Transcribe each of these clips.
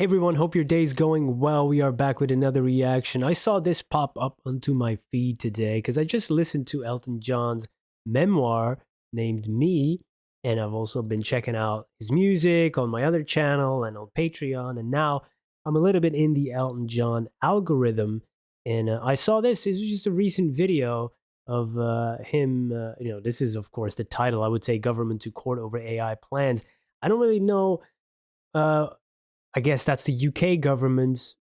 Hey everyone, hope your day's going well. We are back with another reaction. I saw this pop up onto my feed today because I just listened to Elton John's memoir named Me, and I've also been checking out his music on my other channel and on Patreon. And now I'm a little bit in the Elton John algorithm, and I saw this. It was just a recent video of him. This is of course the title. I would say "Government to Court Over AI Plans." I don't really know. Uh, I guess that's the UK government,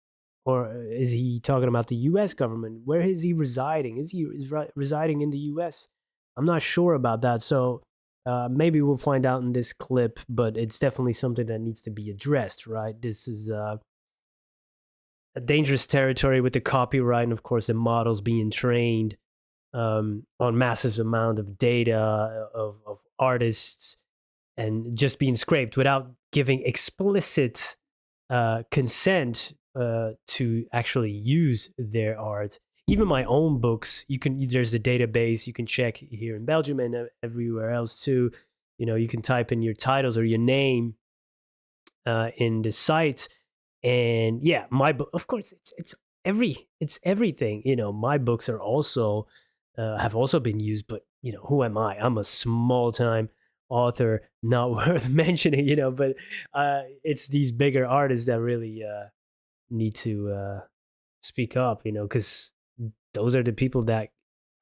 or is he talking about the US government? Where is he residing? Is residing in the US? I'm not sure about that. So maybe we'll find out in this clip, but it's definitely something that needs to be addressed, right? This is a dangerous territory with the copyright, and of course, the models being trained on massive amount of data of artists and just being scraped without giving explicit consent to actually use their art. Even my own books, there's a database you can check here in Belgium and everywhere else too. You can type in your titles or your name in the site, and yeah, my book. Of course, it's everything. My books are also have also been used, but who am I? I'm a small time author, not worth mentioning. But it's these bigger artists that really need to speak up. Because those are the people that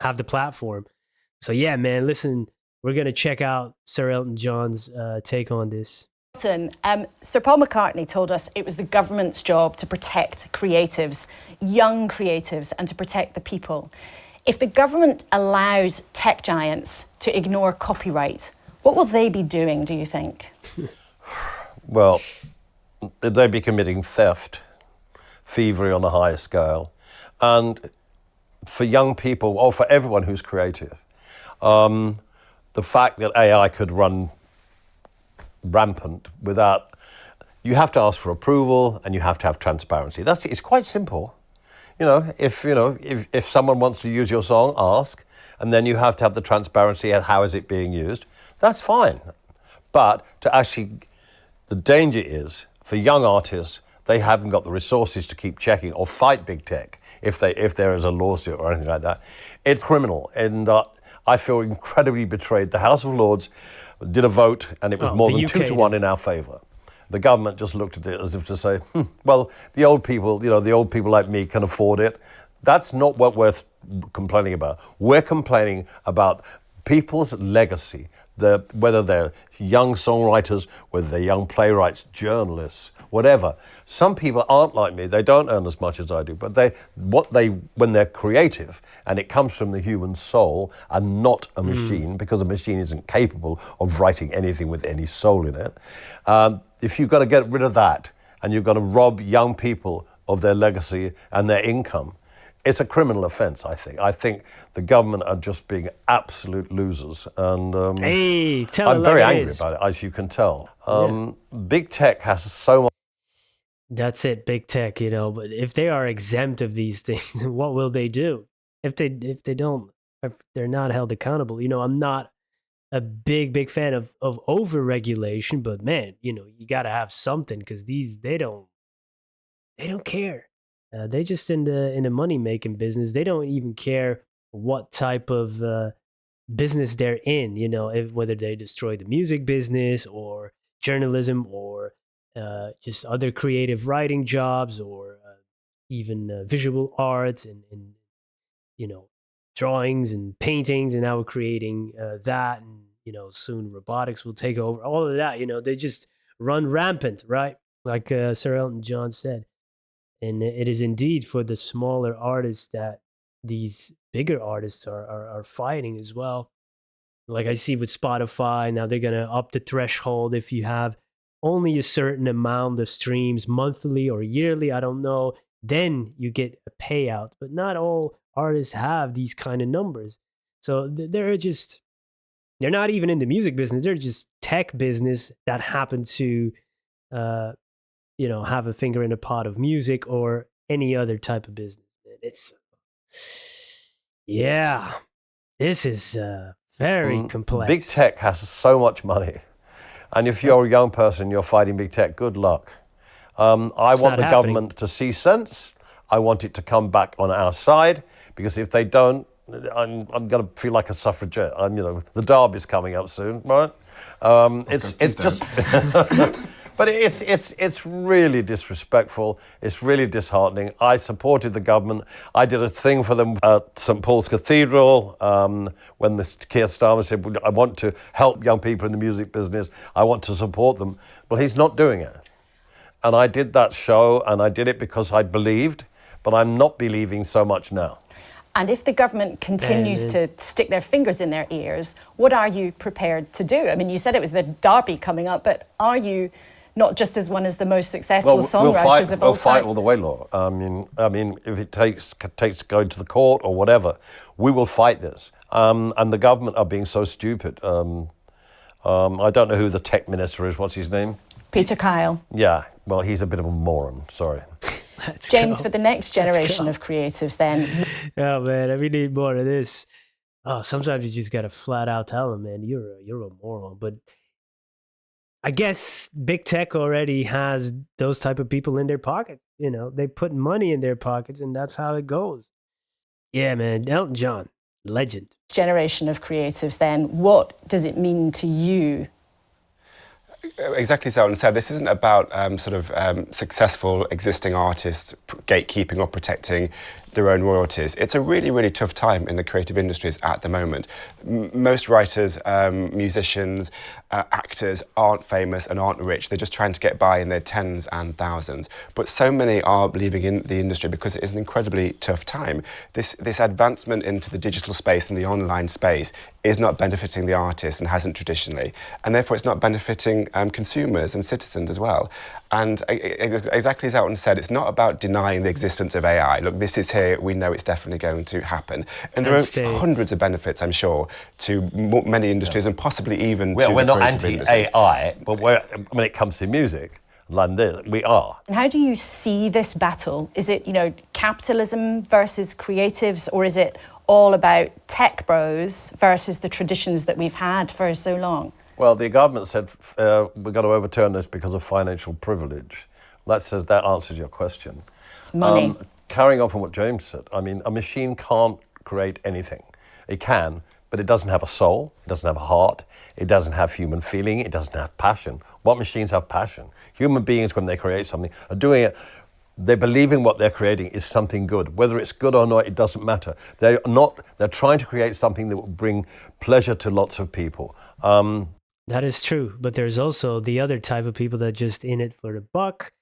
have the platform. So yeah, man, listen, we're gonna check out Sir Elton John's take on this. Elton, Sir Paul McCartney told us it was the government's job to protect creatives, young creatives, and to protect the people. If the government allows tech giants to ignore copyright, what will they be doing, do you think? Well, they'd be committing theft, thievery on the highest scale. And for young people, or for everyone who's creative, the fact that AI could run rampant without, you have to ask for approval and you have to have transparency. It's quite simple. If someone wants to use your song, ask, and then you have to have the transparency and how is it being used. That's fine. But the danger is for young artists, they haven't got the resources to keep checking or fight big tech if there is a lawsuit or anything like that. It's criminal, and I feel incredibly betrayed. The House of Lords did a vote, and it was more than 2-1 in our favour. The government just looked at it as if to say, well, the old people like me can afford it. That's not what we're complaining about. We're complaining about people's legacy, whether they're young songwriters, whether they're young playwrights, journalists, whatever. Some people aren't like me. They don't earn as much as I do, but when they're creative and it comes from the human soul and not a machine, because a machine isn't capable of writing anything with any soul in it. If you've got to get rid of that and you've got to rob young people of their legacy and their income, it's a criminal offence, I think. I think the government are just being absolute losers. And I'm very angry about it, as you can tell. Big tech has so much. That's it, big tech, but if they are exempt of these things, what will they do? If they're not held accountable. I'm not a big fan of over regulation, but man, you gotta have something, because they don't care. They just in the money making business. They don't even care what type of business they're in. Whether they destroy the music business or journalism or just other creative writing jobs or even visual arts and drawings and paintings, and now we're creating that, and soon robotics will take over all of that. They just run rampant, right? Like Sir Elton John said. And it is indeed for the smaller artists that these bigger artists are fighting as well. Like I see with Spotify, now they're going to up the threshold if you have only a certain amount of streams monthly or yearly, I don't know, then you get a payout. But not all artists have these kind of numbers. So they're not even in the music business. They're just tech business that happen to have a finger in a pot of music or any other type of business. This is very complex. Big tech has so much money. And if you're a young person, you're fighting big tech, good luck. I It's want not the happening. government to see sense. I want it to come back on our side, because if they don't, I'm going to feel like a suffragette. The Derby's coming up soon, right? It's just, but it's really disrespectful. It's really disheartening. I supported the government. I did a thing for them at St Paul's Cathedral when the Keir Starmer said, "I want to help young people in the music business. I want to support them." Well, he's not doing it. And I did that show, and I did it because I believed, but I'm not believing so much now. And if the government continues to stick their fingers in their ears, what are you prepared to do? I mean, you said it was the Derby coming up, but are you not just as one as the most successful songwriters of all time? We'll fight all the way, Laura. I mean, if it takes going to the court or whatever, we will fight this. And the government are being so stupid. I don't know who the tech minister is. What's his name? Peter Kyle. Yeah, well, he's a bit of a moron, sorry. James, for the next generation of creatives then. Oh, man, we need more of this. Oh, sometimes you just got to flat out tell them, man, you're a moron. But I guess big tech already has those type of people in their pocket. They put money in their pockets, and that's how it goes. Yeah, man, Elton John, legend. Generation of creatives then, what does it mean to you? Exactly as Elton said, this isn't about successful existing artists gatekeeping or protecting their own royalties. It's a really, really tough time in the creative industries at the moment. Most writers, musicians, actors aren't famous and aren't rich. They're just trying to get by in their tens and thousands. But so many are leaving in the industry because it is an incredibly tough time. This advancement into the digital space and the online space is not benefiting the artists and hasn't traditionally. And therefore it's not benefiting consumers and citizens as well. And exactly as Elton said, it's not about denying the existence of AI. Look, this is here, we know it's definitely going to happen. And there are hundreds of benefits, I'm sure, to many industries and possibly even to we're the not anti-AI, but when it comes to music, like this, we are. And how do you see this battle? Is it, capitalism versus creatives, or is it all about tech bros versus the traditions that we've had for so long? Well, the government said we've got to overturn this because of financial privilege. That answers your question. It's money. Carrying on from what James said, I mean, a machine can't create anything. It can, but it doesn't have a soul, it doesn't have a heart, it doesn't have human feeling, it doesn't have passion. What machines have passion? Human beings, when they create something, are doing it. They're believing what they're creating is something good. Whether it's good or not, it doesn't matter. They're trying to create something that will bring pleasure to lots of people. That is true, but there's also the other type of people that just in it for the buck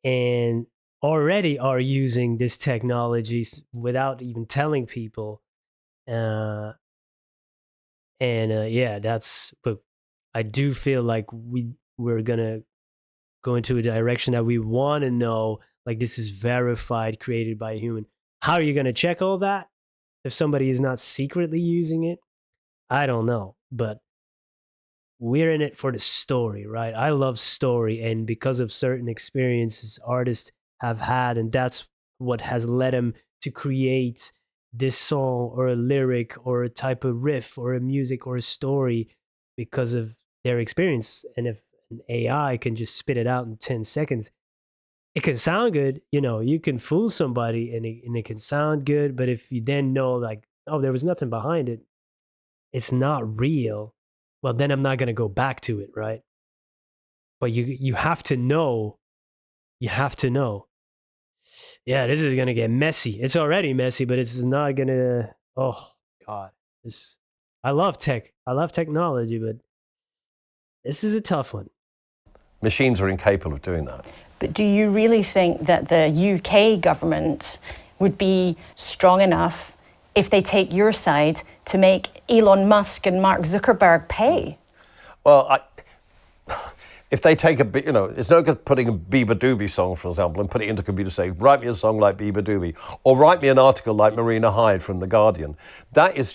and already are using this technology without even telling people. That's, but I do feel like we're gonna go into a direction that we want to know, like this is verified, created by a human. How are you gonna check all that if somebody is not secretly using it? I don't know, but we're in it for the story, right? I love story, and because of certain experiences artists have had, and that's what has led them to create this song or a lyric or a type of riff or a music or a story because of their experience. And if an AI can just spit it out in 10 seconds, it can sound good. You can fool somebody and it can sound good, but if you then know like, oh, there was nothing behind it, it's not real, well, then I'm not going to go back to it, right? But you have to know. You have to know. Yeah, this is going to get messy. It's already messy, but it's not going to... Oh, God. I love tech. I love technology, but this is a tough one. Machines are incapable of doing that. But do you really think that the UK government would be strong enough if they take your side to make Elon Musk and Mark Zuckerberg pay? Well, if they take it's no good putting a Biba Doobie song, for example, and put it into a computer saying, write me a song like Biba Doobie, or write me an article like Marina Hyde from The Guardian. That is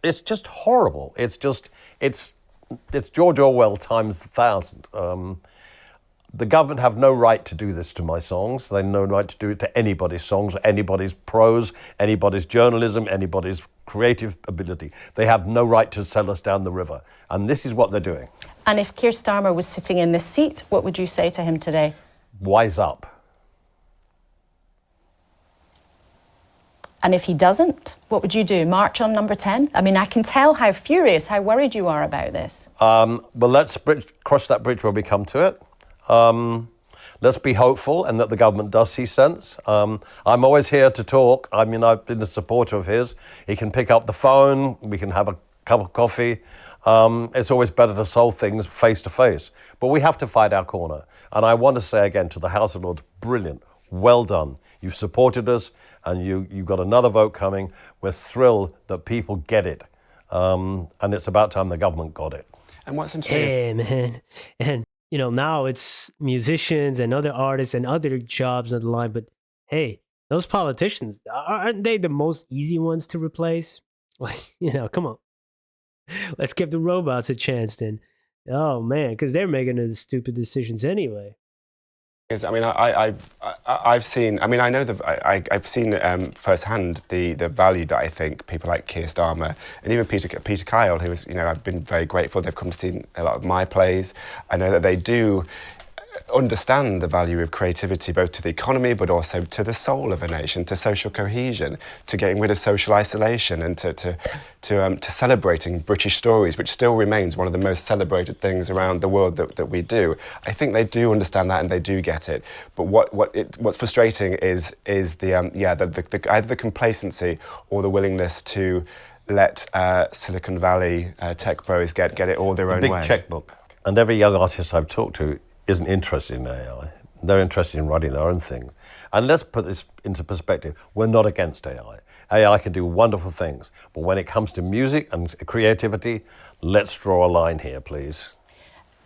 it's just horrible. It's George Orwell times 1,000. The government have no right to do this to my songs. They have no right to do it to anybody's songs, anybody's prose, anybody's journalism, anybody's creative ability. They have no right to sell us down the river. And this is what they're doing. And if Keir Starmer was sitting in this seat, what would you say to him today? wise up. And if he doesn't, what would you do? March on number 10? I mean, I can tell how furious, how worried you are about this. Well, let's cross that bridge when we come to it. Let's be hopeful and that the government does see sense. I'm always here to talk. I mean, I've been a supporter of his. He can pick up the phone. We can have a cup of coffee. It's always better to solve things face to face. But we have to fight our corner. And I want to say again to the House of Lords, brilliant. Well done. You've supported us and you've got another vote coming. We're thrilled that people get it. And it's about time the government got it. And what's interesting... Hey, man. And, you know, now it's musicians and other artists and other jobs on the line. But, hey, those politicians, aren't they the most easy ones to replace? Like, you know, come on. Let's give the robots a chance then. Oh, man, because they're making the stupid decisions anyway. I mean, I've seen. I mean, I know I've seen firsthand the value that I think people like Keir Starmer and even Peter Kyle, who is, you know, I've been very grateful. They've come to see a lot of my plays. I know that they do understand the value of creativity, both to the economy, but also to the soul of a nation, to social cohesion, to getting rid of social isolation, and to celebrating British stories, which still remains one of the most celebrated things around the world that we do. I think they do understand that and they do get it. But what's frustrating is the either the complacency or the willingness to let Silicon Valley tech bros get it all their own way. Big checkbook. And every young artist I've talked to isn't interested in AI. They're interested in writing their own things. And let's put this into perspective. We're not against AI. AI can do wonderful things. But when it comes to music and creativity, let's draw a line here, please.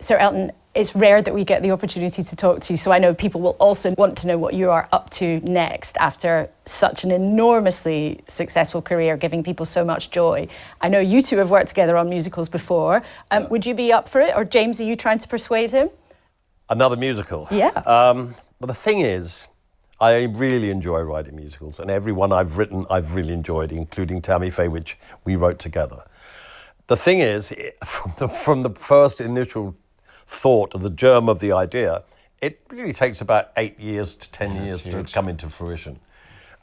Sir Elton, it's rare that we get the opportunity to talk to you, so I know people will also want to know what you are up to next after such an enormously successful career, giving people so much joy. I know you two have worked together on musicals before. Would you be up for it? Or James, are you trying to persuade him? Another musical. Yeah. But the thing is, I really enjoy writing musicals, and every one I've written, I've really enjoyed, including Tammy Faye, which we wrote together. The thing is, from the first initial thought of the germ of the idea, it really takes about 8 years to 10 years to come into fruition.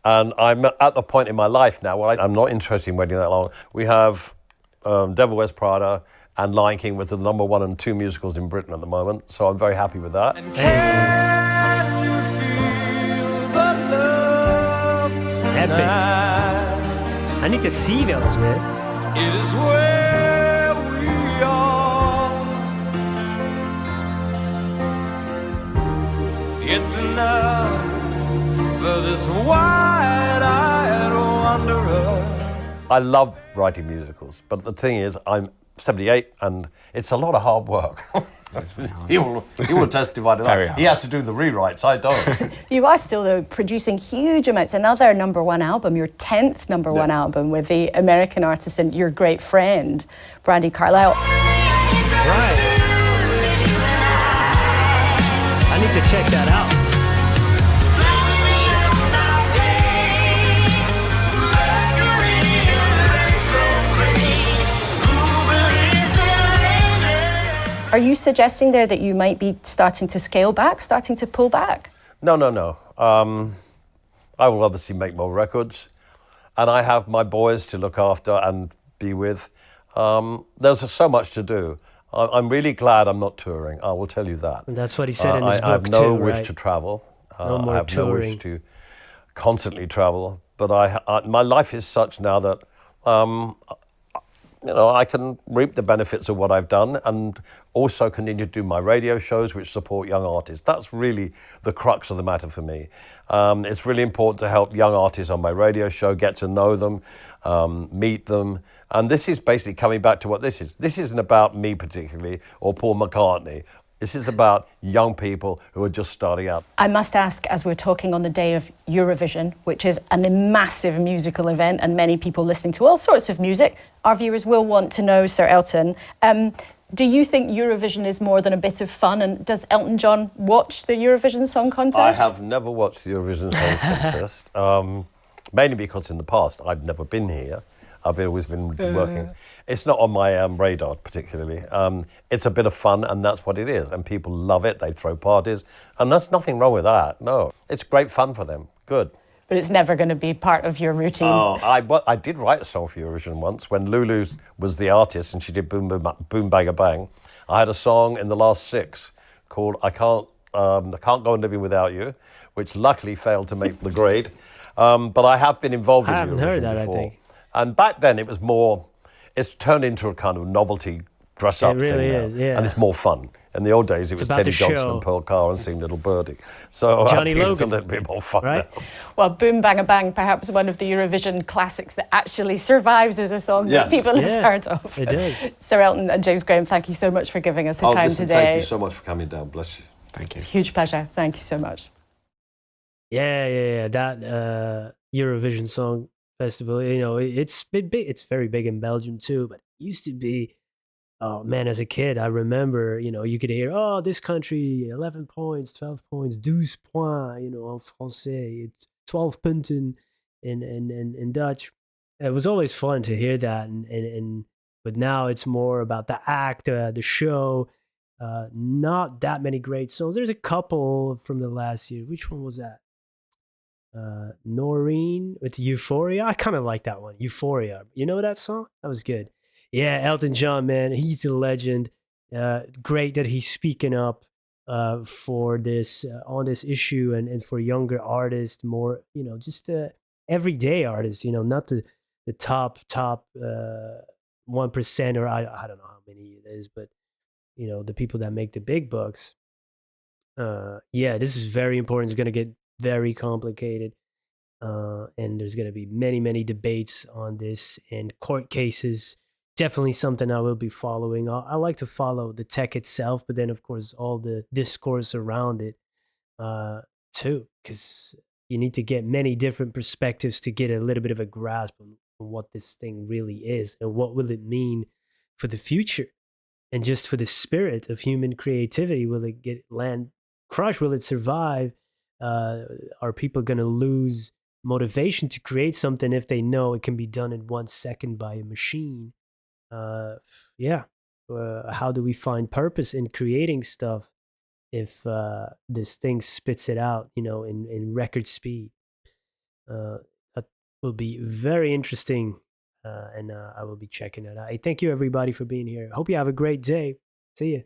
And I'm at the point in my life now where I'm not interested in waiting that long. We have Devil Wears Prada and Lion King with the number 1 and 2 musicals in Britain at the moment, so I'm very happy with that. And can you feel the love tonight? I need to see those, man. It is where we are. It's enough for this wide-eyed wanderer. I love writing musicals, but the thing is, I'm 78 and it's a lot of hard work. He will testify to that. He has to do the rewrites, I don't. You are still, though, producing huge amounts. Another number 1 album, your 10th number 1 album with the American artist and your great friend, Brandi Carlile. Right. I need to check that out. Are you suggesting there that you might be starting to scale back, starting to pull back? No. I will obviously make more records, and I have my boys to look after and be with. There's so much to do. I'm really glad I'm not touring, I will tell you that. And that's what he said in his book, I have no too, wish right? to travel. No more I have touring. no wish to constantly travel. But my life is such now that I can reap the benefits of what I've done and also continue to do my radio shows which support young artists. That's really the crux of the matter for me. It's really important to help young artists on my radio show, get to know them, meet them. And this is basically coming back to what this is. This isn't about me particularly or Paul McCartney. This is about young people who are just starting out. I must ask, as we're talking on the day of Eurovision, which is a massive musical event and many people listening to all sorts of music, our viewers will want to know, Sir Elton, do you think Eurovision is more than a bit of fun? And does Elton John watch the Eurovision Song Contest? I have never watched the Eurovision Song Contest, mainly because in the past I've never been here. I've always been working. It's not on my radar particularly. It's a bit of fun, and that's what it is. And people love it. They throw parties, and there's nothing wrong with that. No, it's great fun for them. Good. But it's never going to be part of your routine. Oh, I did write a song for Eurovision once when Lulu was the artist and she did Boom Boom Boom Bang a Bang. I had a song in the last 6 called I Can't Go on Living Without You, which luckily failed to make the grade. But I have been involved in I haven't Eurovision heard that, before. I think. And back then it was more, it's turned into a kind of novelty dress-up It really thing now. is, yeah. And it's more fun. In the old days, it was about Teddy the Johnson show. and Pearl Carr and Sing Little Birdie. So Johnny I think it's a Logan, little bit more fun right? now. Well, Boom Bang a Bang, perhaps one of the Eurovision classics that actually survives as a song Yeah. that people have Yeah, heard of. it does. Sir Elton and James Graham, thank you so much for giving us the time listen, today. thank you so much for coming down. Bless you. Thank you. It's a huge pleasure. Thank you so much. Yeah. That Eurovision Song Festival, it's been big. It's very big in Belgium too, but it used to be. Oh man, as a kid, I remember, you could hear, oh, this country, 11 points, 12 points, 12 points, en français, it's 12 punten in Dutch. It was always fun to hear that, but now it's more about the act, the show. Not that many great songs. There's a couple from the last year. Which one was that? Noreen with Euphoria. I kind of like that one. Euphoria. You know that song? That was good. Yeah, Elton John, man, he's a legend. Great that he's speaking up for this on this issue and for younger artists, more just everyday artists. Not the top 1%, or I don't know how many it is, but the people that make the big bucks. Yeah, this is very important. It's going to get very complicated. And there's going to be many debates on this and court cases. Definitely something I will be following. I like to follow the tech itself, but then of course all the discourse around it too, because you need to get many different perspectives to get a little bit of a grasp on what this thing really is and what will it mean for the future and just for the spirit of human creativity. Will it get land crushed? Will it survive? Are people going to lose motivation to create something if they know it can be done in 1 second by a machine? Yeah. How do we find purpose in creating stuff if this thing spits it out, in record speed? That will be very interesting, and I will be checking it out. Hey, thank you everybody for being here. Hope you have a great day. See you.